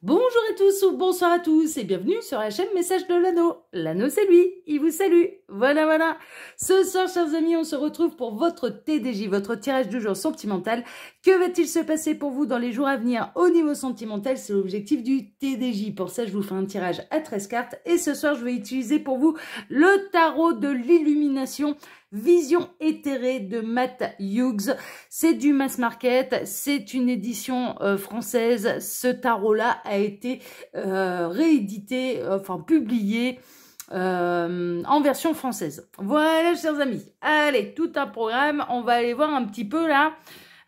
Bonjour à tous ou bonsoir à tous et bienvenue sur la chaîne Message de l'Anneau. L'Anneau c'est lui, il vous salue. Voilà. Ce soir, chers amis, on se retrouve pour votre TDJ, votre tirage du jour sentimental. Que va-t-il se passer pour vous dans les jours à venir au niveau sentimental? C'est l'objectif du TDJ. Pour ça, je vous fais un tirage à 13 cartes. Et ce soir, je vais utiliser pour vous le tarot de l'illumination. Vision éthérée de Matt Hughes. C'est du mass market, c'est une édition française. Ce tarot-là a été réédité, publié en version française. Voilà, chers amis. Allez, tout un programme. On va aller voir un petit peu là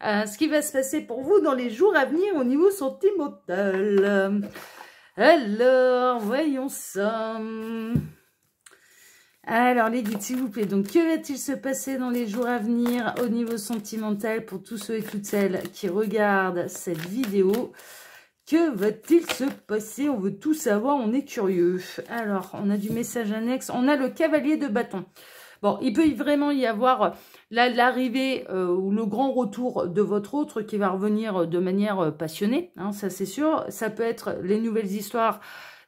ce qui va se passer pour vous dans les jours à venir au niveau sentimental. Alors, voyons ça. Alors les guides, s'il vous plaît, donc que va-t-il se passer dans les jours à venir au niveau sentimental pour tous ceux et toutes celles qui regardent cette vidéo? Que va-t-il se passer? On veut tout savoir, on est curieux. Alors, on a du message annexe, on a le cavalier de bâton. Bon, il peut vraiment y avoir l'arrivée ou le grand retour de votre autre qui va revenir de manière passionnée, hein, ça c'est sûr. Ça peut être les nouvelles histoires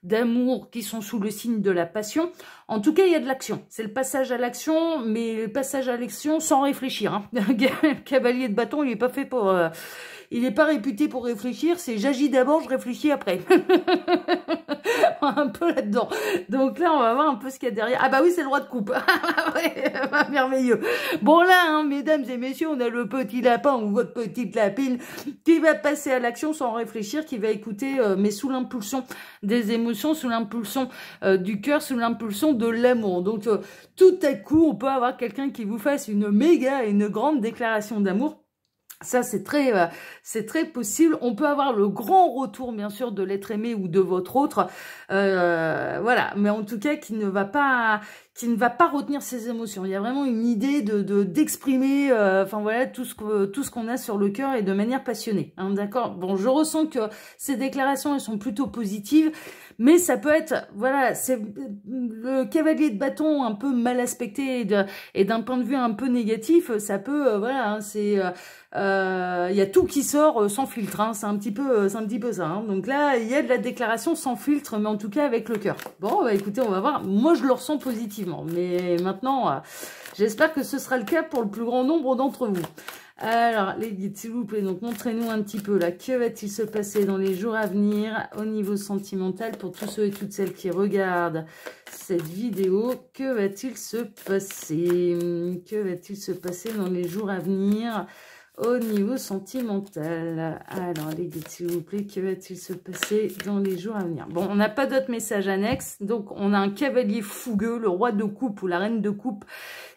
d'amour qui sont sous le signe de la passion. En tout cas, il y a de l'action. C'est le passage à l'action, mais le passage à l'action sans réfléchir. Hein. Le cavalier de bâton, il n'est pas fait pour... il n'est pas réputé pour réfléchir, c'est j'agis d'abord, je réfléchis après. Un peu là-dedans. Donc là, on va voir un peu ce qu'il y a derrière. Ah bah oui, c'est le roi de coupe. Ouais, merveilleux. Bon là, hein, mesdames et messieurs, on a le petit lapin ou votre petite lapine qui va passer à l'action sans réfléchir, qui va écouter, mais sous l'impulsion des émotions, sous l'impulsion du cœur, sous l'impulsion de l'amour. Donc tout à coup, on peut avoir quelqu'un qui vous fasse une grande déclaration d'amour. Ça, c'est très possible. On peut avoir le grand retour, bien sûr, de l'être aimé ou de votre autre. Voilà. Mais en tout cas, qui ne va pas retenir ses émotions. Il y a vraiment une idée d'exprimer, voilà, tout ce qu'on a sur le cœur et de manière passionnée. Hein, d'accord? Bon, je ressens que ces déclarations, elles sont plutôt positives. Mais ça peut être, voilà, c'est le cavalier de bâton un peu mal aspecté et d'un point de vue un peu négatif, ça peut, voilà, hein, c'est, il y a tout qui sort sans filtre, hein, c'est un petit peu ça. Hein. Donc là, il y a de la déclaration sans filtre, mais en tout cas avec le cœur. Bon, bah écoutez, on va voir. Moi, je le ressens positivement, mais maintenant, j'espère que ce sera le cas pour le plus grand nombre d'entre vous. Alors, les guides, s'il vous plaît, donc montrez-nous un petit peu là, que va-t-il se passer dans les jours à venir au niveau sentimental pour tous ceux et toutes celles qui regardent cette vidéo? Que va-t-il se passer? Que va-t-il se passer dans les jours à venir au niveau sentimental? Alors, les guides, s'il vous plaît, que va-t-il se passer dans les jours à venir? Bon, on n'a pas d'autres messages annexes, donc on a un cavalier fougueux, le roi de coupe ou la reine de coupe,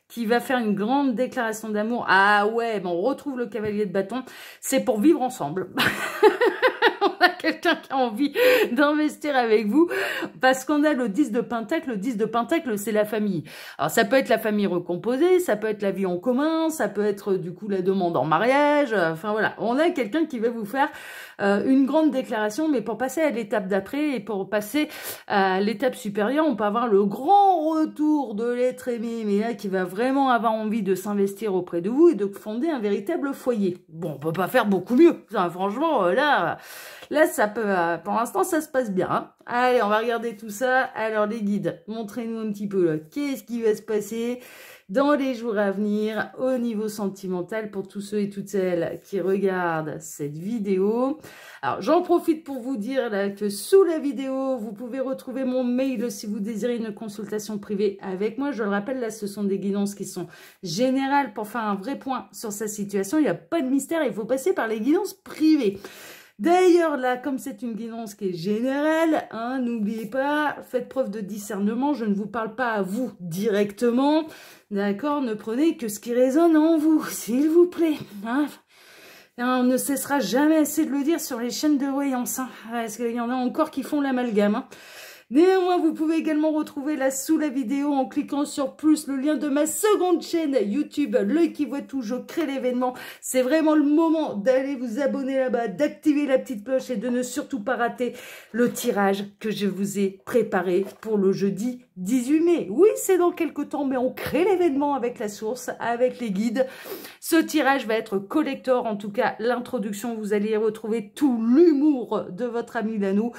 qui va faire une grande déclaration d'amour. Ah ouais, bon, on retrouve le cavalier de bâton. C'est pour vivre ensemble. On a quelqu'un qui a envie d'investir avec vous parce qu'on a le 10 de Pentacle. Le 10 de Pentacle, c'est la famille. Alors, ça peut être la famille recomposée, ça peut être la vie en commun, ça peut être du coup la demande en mariage. Enfin voilà, on a quelqu'un qui va vous faire une grande déclaration, mais pour passer à l'étape d'après et pour passer à l'étape supérieure, on peut avoir le grand retour de l'être aimé, mais là qui va vraiment avoir envie de s'investir auprès de vous et de fonder un véritable foyer. Bon, on peut pas faire beaucoup mieux. Enfin, franchement, là, ça peut, pour l'instant, ça se passe bien. Hein. Allez, on va regarder tout ça. Alors, les guides, montrez-nous un petit peu là, qu'est-ce qui va se passer dans les jours à venir au niveau sentimental pour tous ceux et toutes celles qui regardent cette vidéo. Alors, j'en profite pour vous dire là que sous la vidéo, vous pouvez retrouver mon mail si vous désirez une consultation privée avec moi. Je le rappelle, là, ce sont des guidances qui sont générales pour faire un vrai point sur sa situation. Il n'y a pas de mystère, il faut passer par les guidances privées. D'ailleurs, là, comme c'est une guidance qui est générale, hein, n'oubliez pas, faites preuve de discernement, je ne vous parle pas à vous directement, d'accord? Ne prenez que ce qui résonne en vous, s'il vous plaît. Hein. On ne cessera jamais assez de le dire sur les chaînes de voyance, hein, parce qu'il y en a encore qui font l'amalgame. Hein. Néanmoins, vous pouvez également retrouver là sous la vidéo en cliquant sur plus le lien de ma seconde chaîne YouTube, L'œil qui voit tout, je crée l'événement. C'est vraiment le moment d'aller vous abonner là-bas, d'activer la petite cloche et de ne surtout pas rater le tirage que je vous ai préparé pour le jeudi 18 mai, oui, c'est dans quelques temps, mais on crée l'événement avec la source, avec les guides. Ce tirage va être collector, en tout cas, l'introduction, vous allez y retrouver tout l'humour de votre ami l'anneau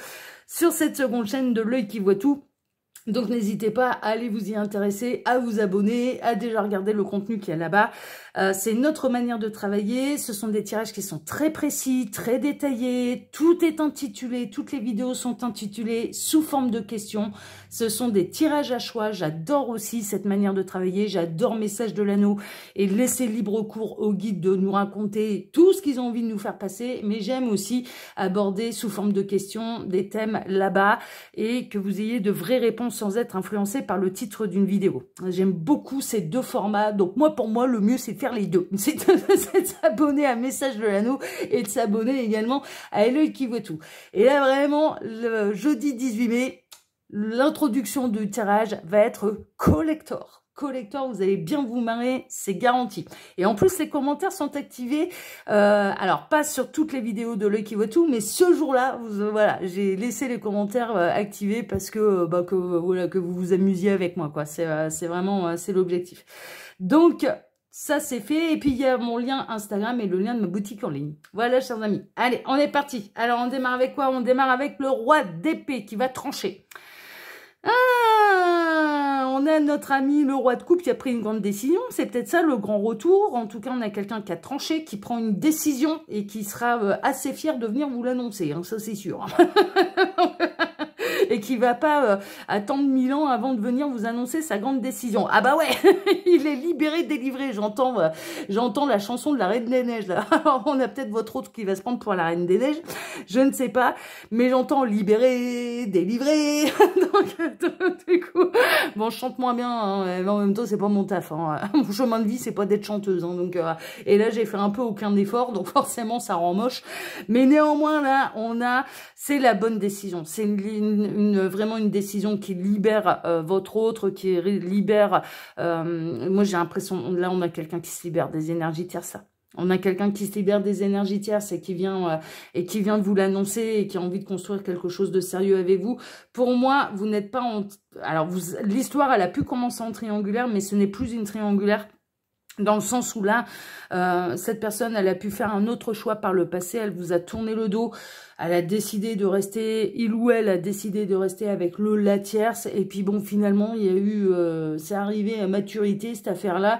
sur cette seconde chaîne de l'œil qui voit tout. Donc n'hésitez pas à aller vous y intéresser, à vous abonner, à déjà regarder le contenu qu'il y a là-bas. C'est notre manière de travailler, ce sont des tirages qui sont très précis, très détaillés, tout est intitulé, toutes les vidéos sont intitulées sous forme de questions. Ce sont des tirages à choix, j'adore aussi cette manière de travailler, j'adore Message de l'Anneau et laisser libre cours aux guides de nous raconter tout ce qu'ils ont envie de nous faire passer, mais j'aime aussi aborder sous forme de questions des thèmes là-bas et que vous ayez de vraies réponses sans être influencé par le titre d'une vidéo. J'aime beaucoup ces deux formats, donc moi pour moi le mieux c'est de faire les deux, c'est de s'abonner à Message de l'Anneau et de s'abonner également à l'œil qui voit tout. Et là vraiment, le jeudi 18 mai, l'introduction du tirage va être collector. Collector, vous allez bien vous marrer, c'est garanti. Et en plus, les commentaires sont activés, alors pas sur toutes les vidéos de l'œil qui voit tout, mais ce jour-là, voilà, j'ai laissé les commentaires activés parce que, voilà, que vous vous amusiez avec moi, quoi. C'est vraiment, c'est l'objectif. Donc, ça c'est fait, et puis il y a mon lien Instagram et le lien de ma boutique en ligne. Voilà, chers amis. Allez, on est parti. Alors, on démarre avec quoi? On démarre avec le roi d'épée qui va trancher. On a notre ami le roi de coupe qui a pris une grande décision, c'est peut-être ça le grand retour. En tout cas, on a quelqu'un qui a tranché, qui prend une décision et qui sera assez fier de venir vous l'annoncer, hein, ça c'est sûr. Et qui va pas attendre 1000 ans avant de venir vous annoncer sa grande décision. Ah bah ouais, il est libéré, délivré. J'entends la chanson de la Reine des Neiges là. Alors on a peut-être votre autre qui va se prendre pour la Reine des Neiges, je ne sais pas, mais j'entends libéré, délivré. Donc du coup, bon, je chante moins bien, hein, mais en même temps c'est pas mon taf. Hein. Mon chemin de vie c'est pas d'être chanteuse. Hein, donc et là j'ai fait un peu aucun effort, donc forcément ça rend moche. Mais néanmoins là, c'est la bonne décision. C'est vraiment une décision qui libère votre autre, qui libère... moi, j'ai l'impression... Là, on a quelqu'un qui se libère des énergies tierces. On a quelqu'un qui se libère des énergies tierces et qui vient de vous l'annoncer et qui a envie de construire quelque chose de sérieux avec vous. Pour moi, vous n'êtes pas en... Alors, l'histoire, elle a pu commencer en triangulaire, mais ce n'est plus une triangulaire. Dans le sens où là, cette personne, elle a pu faire un autre choix par le passé, elle vous a tourné le dos, elle a décidé de rester, il ou elle a décidé de rester avec la tierce, et puis bon, finalement, il y a eu, c'est arrivé à maturité, cette affaire-là,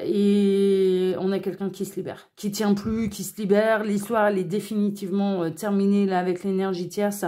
et on a quelqu'un qui se libère, qui tient plus, qui se libère, l'histoire, elle est définitivement terminée, là, avec l'énergie tierce,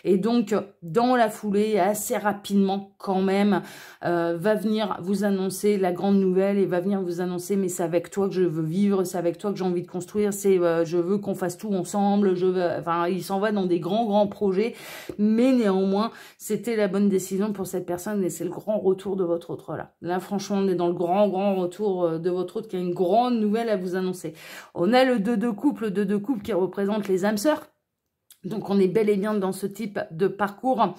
et donc, dans la foulée, assez rapidement, quand même, va venir vous annoncer la grande nouvelle, et va venir vous annoncer, mais c'est avec toi que je veux vivre, c'est avec toi que j'ai envie de construire, c'est je veux qu'on fasse tout ensemble, enfin, il s'en va dans des grands projets, mais néanmoins, c'était la bonne décision pour cette personne, et c'est le grand retour de votre autre, là. Là, franchement, on est dans le grand retour de votre autre qui a une grande nouvelle à vous annoncer. On a le 2 de coupe, le 2 de coupe qui représente les âmes sœurs. Donc, on est bel et bien dans ce type de parcours,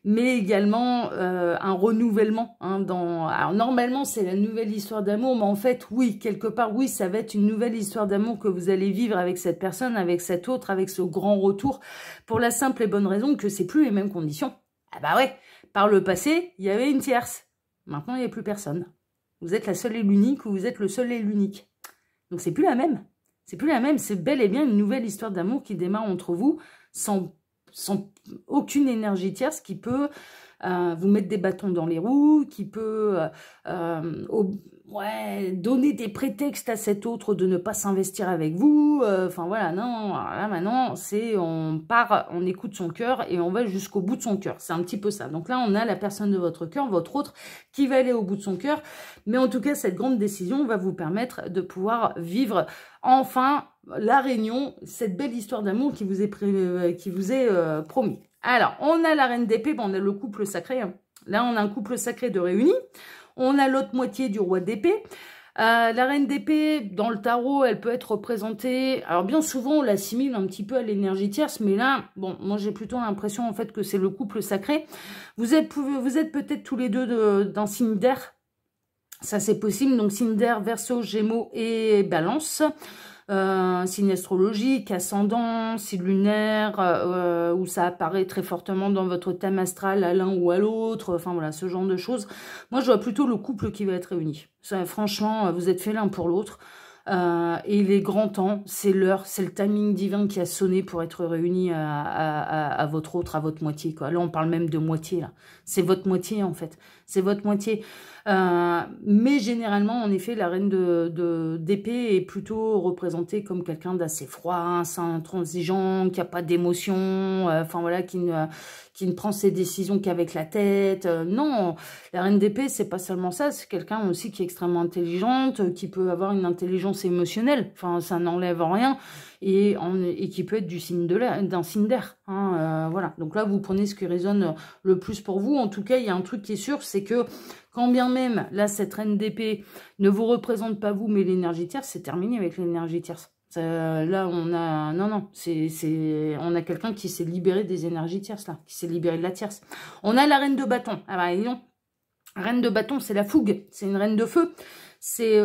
mais également un renouvellement. Hein, alors, normalement, c'est la nouvelle histoire d'amour, mais en fait, oui, quelque part, oui, ça va être une nouvelle histoire d'amour que vous allez vivre avec cette personne, avec cet autre, avec ce grand retour, pour la simple et bonne raison que c'est plus les mêmes conditions. Ah bah ouais, par le passé, il y avait une tierce. Maintenant, il n'y a plus personne. Vous êtes la seule et l'unique, ou vous êtes le seul et l'unique. Donc, c'est plus la même. C'est plus la même, c'est bel et bien une nouvelle histoire d'amour qui démarre entre vous sans aucune énergie tierce qui peut vous mettre des bâtons dans les roues, qui peut donner des prétextes à cet autre de ne pas s'investir avec vous. Enfin voilà, non, là maintenant, c'est on part, on écoute son cœur et on va jusqu'au bout de son cœur. C'est un petit peu ça. Donc là, on a la personne de votre cœur, votre autre, qui va aller au bout de son cœur. Mais en tout cas, cette grande décision va vous permettre de pouvoir vivre enfin la réunion, cette belle histoire d'amour qui vous est promis. Alors, on a la reine d'épée, on a le couple sacré. Hein. Là, on a un couple sacré de réunis. On a l'autre moitié du roi d'épée. La reine d'épée, dans le tarot, elle peut être représentée... Alors, bien souvent, on l'assimile un petit peu à l'énergie tierce, mais là, bon, moi, j'ai plutôt l'impression, en fait, que c'est le couple sacré. Vous êtes peut-être tous les deux d'un signe d'air. Ça, c'est possible. Donc, signe d'air, Verseau, Gémeaux et Balance. signe astrologique, ascendant, signe lunaire, où ça apparaît très fortement dans votre thème astral à l'un ou à l'autre, enfin voilà, ce genre de choses. Moi, je vois plutôt le couple qui va être réuni. Ça, franchement, vous êtes fait l'un pour l'autre. Et il est grand temps, c'est l'heure, c'est le timing divin qui a sonné pour être réuni à votre autre, à votre moitié, quoi. Là, on parle même de moitié, là. C'est votre moitié, en fait. C'est votre moitié. Mais généralement, en effet, la reine d'épée est plutôt représentée comme quelqu'un d'assez froid, intransigeant, qui n'a pas d'émotion, enfin voilà, qui ne prend ses décisions qu'avec la tête. Non, la reine d'épée, c'est pas seulement ça, c'est quelqu'un aussi qui est extrêmement intelligente, qui peut avoir une intelligence émotionnelle, enfin ça n'enlève rien, et qui peut être d'un signe d'air. Hein, voilà, donc là, vous prenez ce qui résonne le plus pour vous. En tout cas, il y a un truc qui est sûr, c'est que quand bien même, là, cette reine d'épée ne vous représente pas vous, mais l'énergie tierce, c'est terminé avec l'énergie tierce. Là, on a... Non, non, on a quelqu'un qui s'est libéré des énergies tierces, là, qui s'est libéré de la tierce. On a la reine de bâton. Ah bah, non. Reine de bâton, c'est la fougue. C'est une reine de feu. C'est...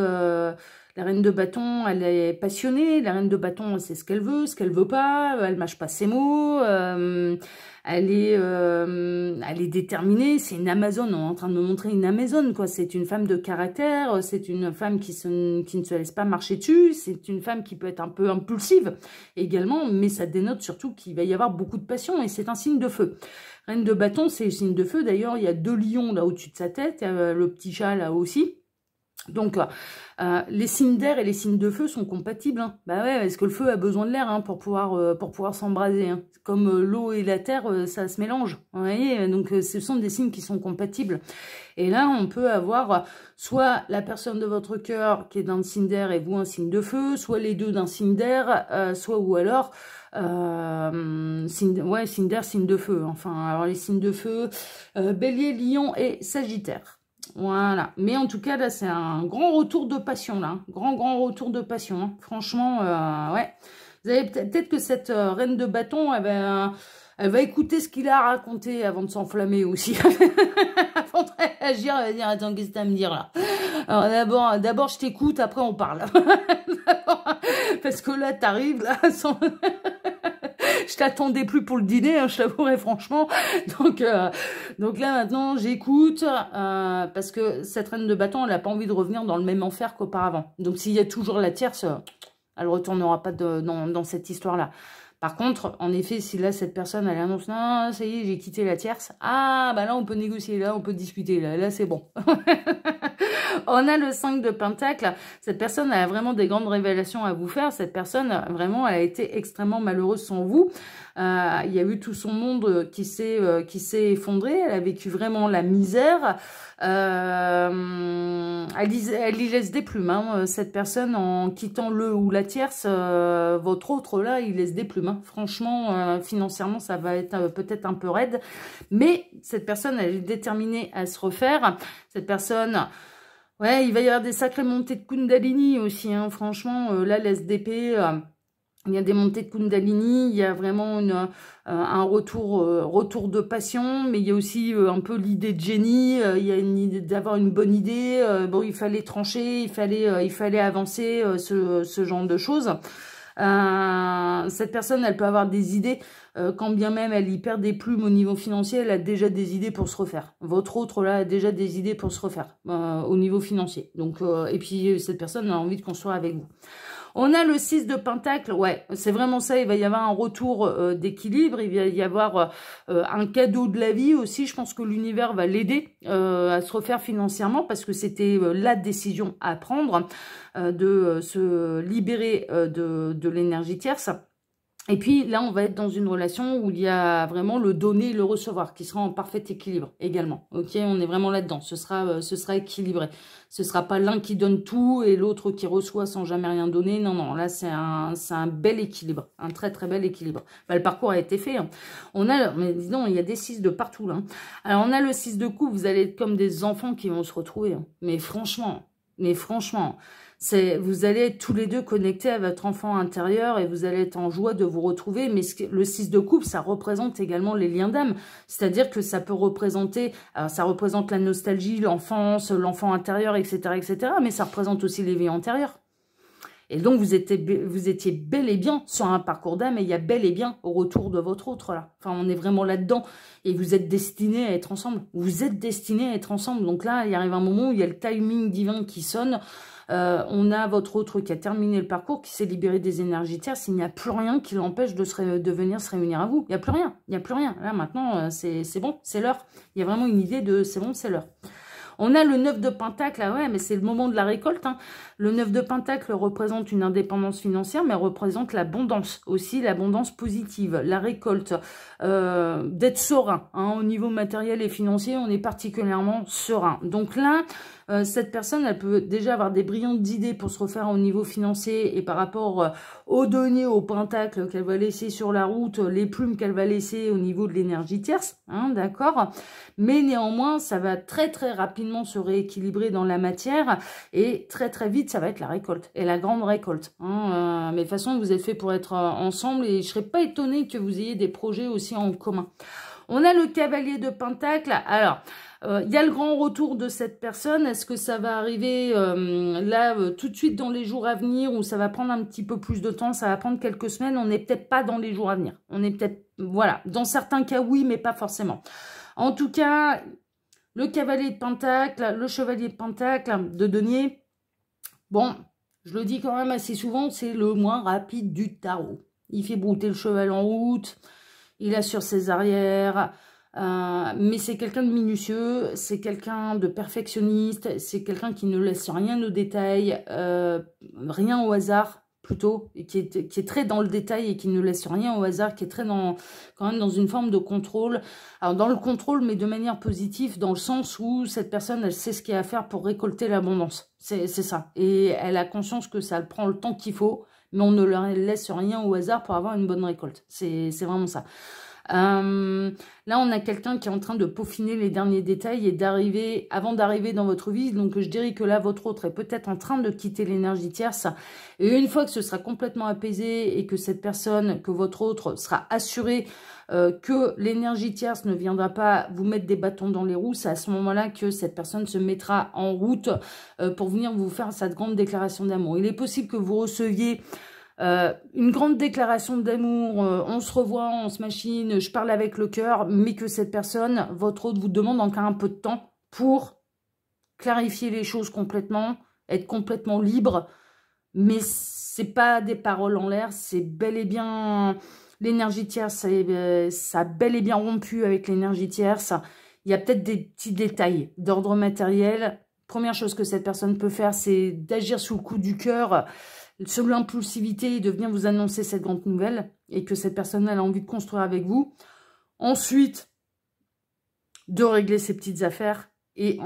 La reine de bâton, elle est passionnée. La reine de bâton, elle sait ce qu'elle veut pas. Elle mâche pas ses mots. Elle est déterminée. C'est une Amazone. On est en train de me montrer une Amazone, quoi. C'est une femme de caractère. C'est une femme qui ne se laisse pas marcher dessus. C'est une femme qui peut être un peu impulsive également. Mais ça dénote surtout qu'il va y avoir beaucoup de passion. Et c'est un signe de feu. Reine de bâton, c'est le signe de feu. D'ailleurs, il y a 2 lions là au-dessus de sa tête. Le petit chat là aussi. Donc, les signes d'air et les signes de feu sont compatibles. Hein. Bah ouais, parce que le feu a besoin de l'air hein, pour pouvoir s'embraser. Hein. Comme l'eau et la terre, ça se mélange. Vous voyez, donc ce sont des signes qui sont compatibles. Et là, on peut avoir soit la personne de votre cœur qui est d'un signe d'air et vous un signe de feu, soit les deux d'un signe d'air, soit ou alors signe d'air, signe de feu. Enfin, alors les signes de feu, Bélier, Lion et Sagittaire. Voilà, mais en tout cas, là, c'est un grand retour de passion, là. Grand retour de passion, hein. Franchement, ouais. Vous avez peut-être que cette reine de bâton, elle va écouter ce qu'il a à raconter avant de s'enflammer aussi. Avant de réagir, elle va dire, attends, qu'est-ce que t'as à me dire, là? Alors, d'abord, je t'écoute, après, on parle. Parce que là, t'arrives, là, sans... Je t'attendais plus pour le dîner, hein, je t'avouerai franchement. Donc là, maintenant, j'écoute parce que cette reine de bâton, elle n'a pas envie de revenir dans le même enfer qu'auparavant. Donc, s'il y a toujours la tierce, elle ne retournera pas dans cette histoire-là. Par contre, en effet, si là, cette personne, elle annonce, non, ça y est, j'ai quitté la tierce. Ah, bah là, on peut négocier, là, on peut discuter, là c'est bon. On a le 5 de Pentacle. Cette personne a vraiment des grandes révélations à vous faire. Cette personne, vraiment, elle a été extrêmement malheureuse sans vous. Il y a eu tout son monde qui s'est effondré. Elle a vécu vraiment la misère. Elle y laisse des plumes. Hein. Cette personne, en quittant le ou la tierce, votre autre, là, il laisse des plumes. Hein. Franchement, financièrement, ça va être peut-être un peu raide. Mais cette personne, elle est déterminée à se refaire. Cette personne... Ouais, il va y avoir des sacrées montées de Kundalini aussi, hein. Franchement, là, l'SDP, il y a des montées de Kundalini, il y a vraiment un retour de passion, mais il y a aussi un peu l'idée de génie, il y a une idée d'avoir une bonne idée, bon, il fallait trancher, il fallait avancer, ce genre de choses. Cette personne, elle peut avoir des idées, quand bien même elle y perd des plumes au niveau financier, elle a déjà des idées pour se refaire. Votre autre, là, a déjà des idées pour se refaire au niveau financier. Donc, et puis, cette personne a envie de construire avec vous. On a le 6 de Pentacle, ouais, c'est vraiment ça, il va y avoir un retour d'équilibre, il va y avoir un cadeau de la vie aussi, je pense que l'univers va l'aider à se refaire financièrement, parce que c'était la décision à prendre de se libérer de l'énergie tierce. Et puis là, on va être dans une relation où il y a vraiment le donner et le recevoir qui sera en parfait équilibre également. Ok, on est vraiment là-dedans. Ce sera équilibré. Ce sera pas l'un qui donne tout et l'autre qui reçoit sans jamais rien donner. Non, non, là, c'est un bel équilibre. Un très, très bel équilibre. Bah, le parcours a été fait. Hein. Mais dis donc, il y a des 6 de partout là. Hein. Alors, on a le 6 de coupe. Vous allez être comme des enfants qui vont se retrouver. Hein. Mais franchement... vous allez être tous les deux connectés à votre enfant intérieur et vous allez être en joie de vous retrouver. Mais le 6 de coupe, ça représente également les liens d'âme. C'est-à-dire que ça peut représenter, ça représente la nostalgie, l'enfance, l'enfant intérieur, etc., etc. Mais ça représente aussi les vies antérieures. Et donc, vous étiez bel et bien sur un parcours d'âme et il y a bel et bien au retour de votre autre, là. Enfin, on est vraiment là-dedans. Et vous êtes destinés à être ensemble. Vous êtes destinés à être ensemble. Donc là, il arrive un moment où il y a le timing divin qui sonne. On a votre autre qui a terminé le parcours, qui s'est libéré des énergies tierces. Il n'y a plus rien qui l'empêche de venir se réunir à vous. Il n'y a plus rien. Il n'y a plus rien. Là, maintenant, c'est bon, c'est l'heure. Il y a vraiment une idée de c'est bon, c'est l'heure. On a le 9 de Pentacle, là, ouais, mais c'est le moment de la récolte. Hein. Le 9 de Pentacle représente une indépendance financière, mais représente l'abondance aussi, l'abondance positive, la récolte, d'être serein. Hein, au niveau matériel et financier, on est particulièrement serein. Donc là, cette personne, elle peut déjà avoir des brillantes idées pour se refaire au niveau financier et par rapport aux deniers, au pentacle qu'elle va laisser sur la route, les plumes qu'elle va laisser au niveau de l'énergie tierce, hein, d'accord. Mais néanmoins, ça va très très rapidement se rééquilibrer dans la matière et très très vite, ça va être la récolte et la grande récolte. Hein, mais de toute façon, vous êtes fait pour être ensemble et je serais pas étonnée que vous ayez des projets aussi en commun. On a le cavalier de Pentacle. Alors, il y a le grand retour de cette personne. Est-ce que ça va arriver là tout de suite dans les jours à venir ou ça va prendre un petit peu plus de temps? Ça va prendre quelques semaines. On n'est peut-être pas dans les jours à venir. On est peut-être, voilà, dans certains cas oui, mais pas forcément. En tout cas, le cavalier de Pentacle, le chevalier de Pentacle, de denier, bon, je le dis quand même assez souvent, c'est le moins rapide du tarot. Il fait brouter le cheval en route. Il assure ses arrières, mais c'est quelqu'un de minutieux, c'est quelqu'un de perfectionniste, c'est quelqu'un qui ne laisse rien au détail, rien au hasard plutôt, et qui est très dans le détail et qui ne laisse rien au hasard, qui est très quand même dans une forme de contrôle. Alors dans le contrôle, mais de manière positive, dans le sens où cette personne, elle sait ce qu'il y a à faire pour récolter l'abondance. C'est ça. Et elle a conscience que ça prend le temps qu'il faut, mais on ne leur laisse rien au hasard pour avoir une bonne récolte. C'est vraiment ça. Là, on a quelqu'un qui est en train de peaufiner les derniers détails et d'arriver, avant d'arriver dans votre vie. Donc, je dirais que là, votre autre est peut-être en train de quitter l'énergie tierce. Et une fois que ce sera complètement apaisé et que cette personne, que votre autre sera assurée que l'énergie tierce ne viendra pas vous mettre des bâtons dans les roues, c'est à ce moment-là que cette personne se mettra en route pour venir vous faire cette grande déclaration d'amour. Il est possible que vous receviez une grande déclaration d'amour, on se revoit, on se machine, je parle avec le cœur, mais que cette personne, votre autre, vous demande encore un peu de temps pour clarifier les choses complètement, être complètement libre, mais c'est pas des paroles en l'air, c'est bel et bien l'énergie tierce, ça a bel et bien rompu avec l'énergie tierce. Il y a peut-être des petits détails d'ordre matériel. Première chose que cette personne peut faire, c'est d'agir sous le coup du cœur, sur l'impulsivité, de venir vous annoncer cette grande nouvelle et que cette personne elle a envie de construire avec vous. Ensuite, de régler ses petites affaires et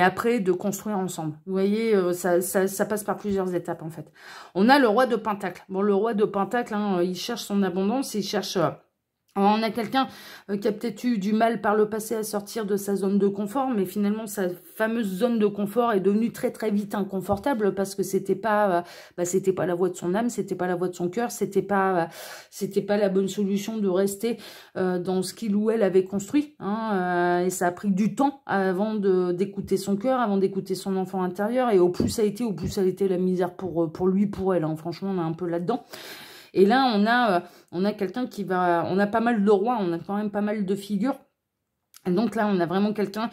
après de construire ensemble. Vous voyez, ça passe par plusieurs étapes en fait. On a le roi de Pentacle. Bon, le roi de Pentacle, hein, il cherche son abondance, il cherche... on a quelqu'un qui a peut-être eu du mal par le passé à sortir de sa zone de confort, mais finalement, sa fameuse zone de confort est devenue très très vite inconfortable parce que c'était pas la voie de son âme, c'était pas la voie de son cœur, c'était pas la bonne solution de rester dans ce qu'il ou elle avait construit. Hein, et ça a pris du temps avant d'écouter son cœur, avant d'écouter son enfant intérieur. Et au plus ça a été la misère pour lui, pour elle. Hein, franchement, on est un peu là-dedans. Et là, on a quelqu'un qui va... On a pas mal de rois, on a quand même pas mal de figures. Et donc là, on a vraiment quelqu'un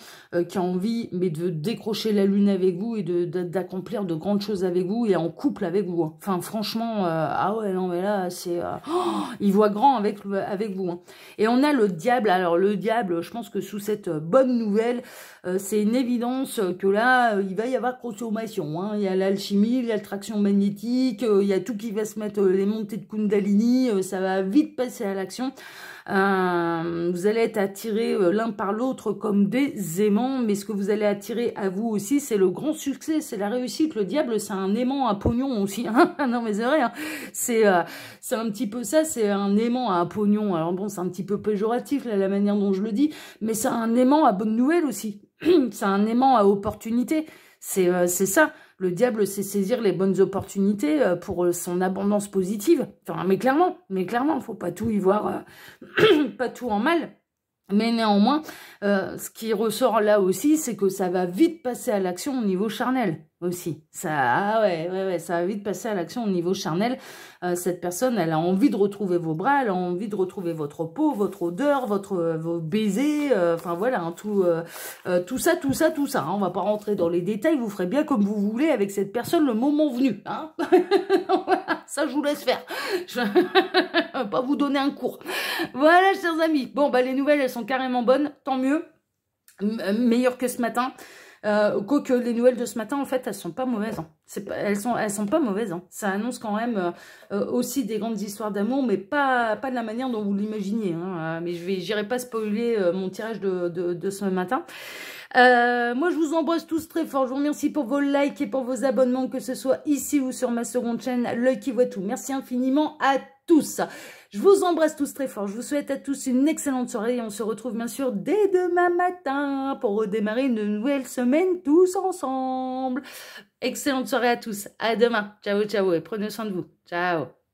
qui a envie mais de décrocher la lune avec vous et d'accomplir de grandes choses avec vous et en couple avec vous. Hein. Enfin, franchement, ah ouais, non, mais là, c'est... il voit grand avec vous. Hein. Et on a le diable. Alors, le diable, je pense que sous cette bonne nouvelle, c'est une évidence que là, il va y avoir consommation. Hein. Il y a l'alchimie, il y a l'attraction magnétique, il y a tout qui va se mettre, les montées de Kundalini, ça va vite passer à l'action. Vous allez être attirés l'un par l'autre comme des aimants, mais ce que vous allez attirer à vous aussi, c'est le grand succès, c'est la réussite. Le diable, c'est un aimant à pognon aussi. Hein. Non, mais c'est vrai, hein. C'est un petit peu ça, c'est un aimant à pognon. Alors bon, c'est un petit peu péjoratif, là, la manière dont je le dis, mais c'est un aimant à bonne nouvelle aussi. C'est un aimant à opportunité. C'est ça. Le diable, c'est saisir les bonnes opportunités pour son abondance positive. Enfin, mais clairement, faut pas tout y voir, pas tout en mal. Mais néanmoins, ce qui ressort là aussi, c'est que ça va vite passer à l'action au niveau charnel aussi. Ça, ah ouais, ça va vite passer à l'action au niveau charnel. Cette personne, elle a envie de retrouver vos bras, elle a envie de retrouver votre peau, votre odeur, vos baisers, enfin voilà, hein, tout ça. Hein. On va pas rentrer dans les détails, vous ferez bien comme vous voulez avec cette personne le moment venu. Hein. Voilà, ça, je vous laisse faire. Je vais pas vous donner un cours. Voilà, chers amis. Bon, bah les nouvelles, elles sont carrément bonnes, tant mieux. Meilleures que ce matin. Quoique les nouvelles de ce matin, en fait, elles sont pas mauvaises. Hein. Elles sont pas mauvaises. Hein. Ça annonce quand même aussi des grandes histoires d'amour, mais pas de la manière dont vous l'imaginiez. Hein. Mais j'irai pas spoiler mon tirage de ce matin. Moi, je vous embrasse tous très fort. Je vous remercie pour vos likes et pour vos abonnements, que ce soit ici ou sur ma seconde chaîne, L'Œil qui voit tout. Merci infiniment à tous. Je vous embrasse tous très fort. Je vous souhaite à tous une excellente soirée et on se retrouve bien sûr dès demain matin pour redémarrer une nouvelle semaine tous ensemble. Excellente soirée à tous. À demain. Ciao, ciao et prenez soin de vous. Ciao.